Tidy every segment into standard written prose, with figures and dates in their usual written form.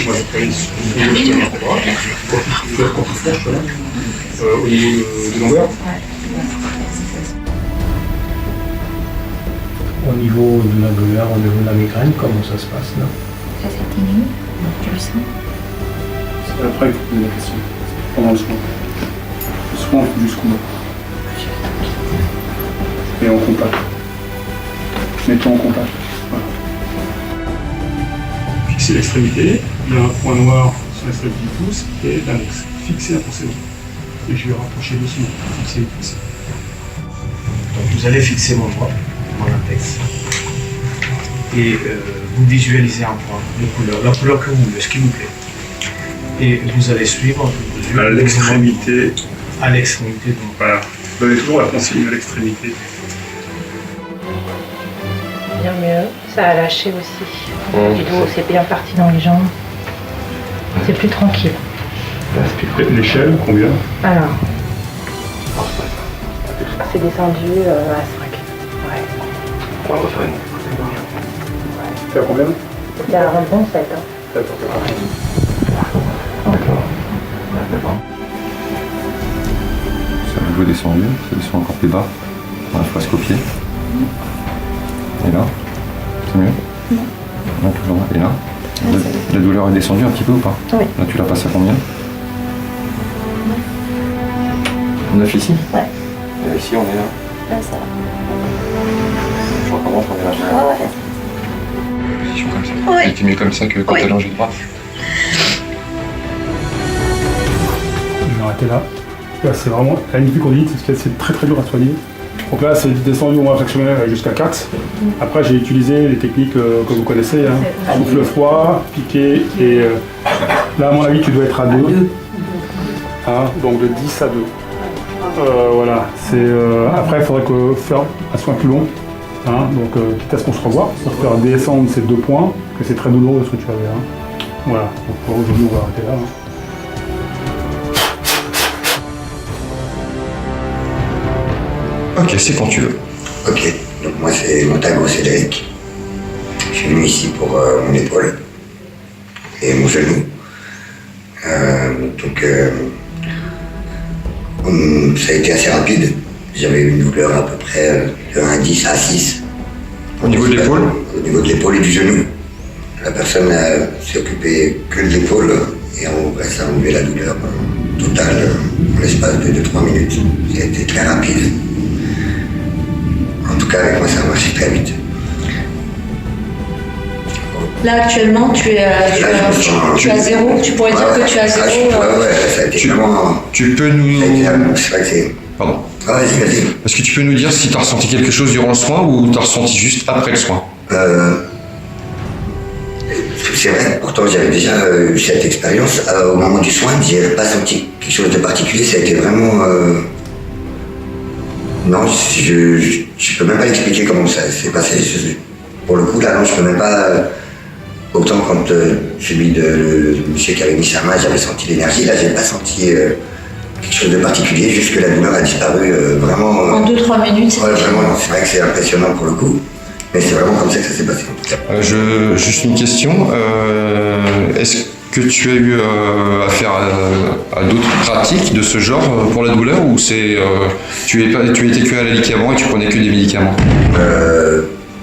Moi, je travaille au niveau de longueur. Au niveau de la douleur, au niveau de la migraine, comment ça se passe là? Ça s'atténue, tu le sens? C'est après qu'il faut poser la question. Pendant le soin. Le soin, il faut juste combattre. Et en contact. Mets-toi en contact. Voilà. Fixer l'extrémité. Il y a un point noir sur l'extrémité du pouce et l'index. Fixer intensément. Et je vais rapprocher doucement. Fixer le pouce. Donc vous allez fixer mon doigt, mon index. Et vous visualisez un point, une couleur, la couleur que vous voulez, ce qui vous plaît. Et vous allez suivre À l'extrémité. À l'extrémité. Donc voilà. Vous avez toujours la consigne à l'extrémité. Bien mieux, ça a lâché aussi. Du dos, c'est bien parti dans les jambes. C'est plus tranquille. L'échelle, combien? Alors, c'est descendu à 5. Ouais. On va refaire une. C'est à combien? C'était un bon 7. Hein. D'accord. C'est un niveau descendu, ça descend encore plus bas, dans la fresque au pied. Et là, c'est mieux? Non, toujours là. Et là, la douleur est descendue un petit peu ou pas? Oui. Là, tu la passes à combien? 9 ici? Ouais. Et ici, on est là. Là, ça va. Je recommence, on est là. Ouais. Position comme ça. Oui. C'était mieux comme ça que quand Oui. t'as allongé le bras. Je vais arrêter là. Là, c'est vraiment la hypocondylite, parce que c'est très très dur à soigner. Donc là, c'est descendu au moins fractionnel jusqu'à 4. Après, j'ai utilisé les techniques que vous connaissez, hein. Souffle froid, piqué, et là, à mon avis, tu dois être à 2. Hein, donc de 10 à 2. Voilà. Après, il faudrait faire un soin plus long. Hein, donc, quitte à ce qu'on se revoie, pour faire descendre ces 2 points, que c'est très douloureux ce que tu avais. Hein. Voilà. Donc pour aujourd'hui, on va arrêter là. Hein. Ok, c'est quand tu veux. Ok, donc moi c'est Montago Cédric. Je suis venu ici pour mon épaule et mon genou. Ça a été assez rapide. J'avais une douleur à peu près de 1 à 10 à 6. Au niveau de l'épaule? Au niveau de l'épaule et du genou. La personne s'est occupée que de l'épaule et en vrai ça a enlevé la douleur totale en l'espace de 2-3 minutes. Ça a été très rapide. En tout cas, avec moi, ça a marché très vite. Là, actuellement, tu es à 0. Tu pourrais dire que tu es à 0. Ça a été vraiment... Tu peux nous... C'est vrai que c'est... Pardon. Vas-y. Est-ce que tu peux nous dire si tu as ressenti quelque chose durant le soin ou tu as ressenti juste après le soin? C'est vrai, pourtant j'avais déjà eu cette expérience. Au moment du soin, je n'avais pas senti quelque chose de particulier. Ça a été vraiment... Non, je peux même pas expliquer comment ça s'est passé. Pour le coup, là, non, je peux même pas... Autant quand celui de le monsieur qui avait mis sa main, j'avais senti l'énergie. Là, j'ai pas senti quelque chose de particulier, juste que la douleur a disparu vraiment... En 2-3 minutes, c'est vraiment, c'est vrai que c'est impressionnant pour le coup. Mais c'est vraiment comme ça que ça s'est passé, en tout cas. Juste une question. Est-ce que tu as eu affaire à d'autres pratiques de ce genre pour la douleur ou tu étais que à l'alicament et tu prenais que des médicaments?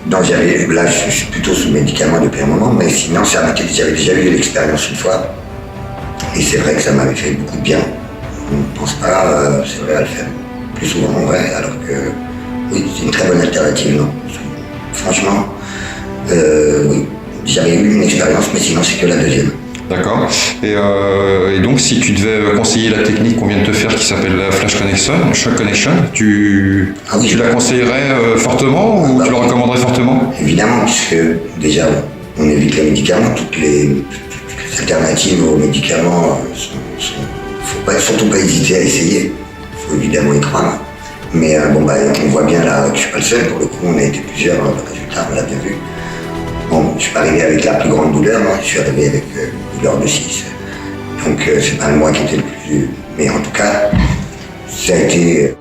Non, là je suis plutôt sous médicaments depuis un moment, mais sinon j'avais déjà eu l'expérience une fois. Et c'est vrai que ça m'avait fait beaucoup de bien. Je ne pense pas, c'est vrai, à le faire plus souvent en vrai, alors que oui, c'est une très bonne alternative, non. Franchement, oui, j'avais eu une expérience, mais sinon c'est que la deuxième. D'accord. Et donc, si tu devais conseiller la technique qu'on vient de te faire qui s'appelle la Flash Connection, Shock Connection, tu la conseillerais fortement ou tu la recommanderais fortement? Évidemment, puisque déjà, on évite les médicaments, toutes les alternatives aux médicaments, faut surtout pas hésiter à essayer. Il faut évidemment y croire. Mais on voit bien là que je suis pas le seul, pour le coup, on a été plusieurs, le résultat, on l'a bien vu. Bon, je suis pas arrivé avec la plus grande douleur, moi, je suis arrivé avec une douleur de 6. Donc c'est pas moi qui était le plus... Mais en tout cas, ça a été...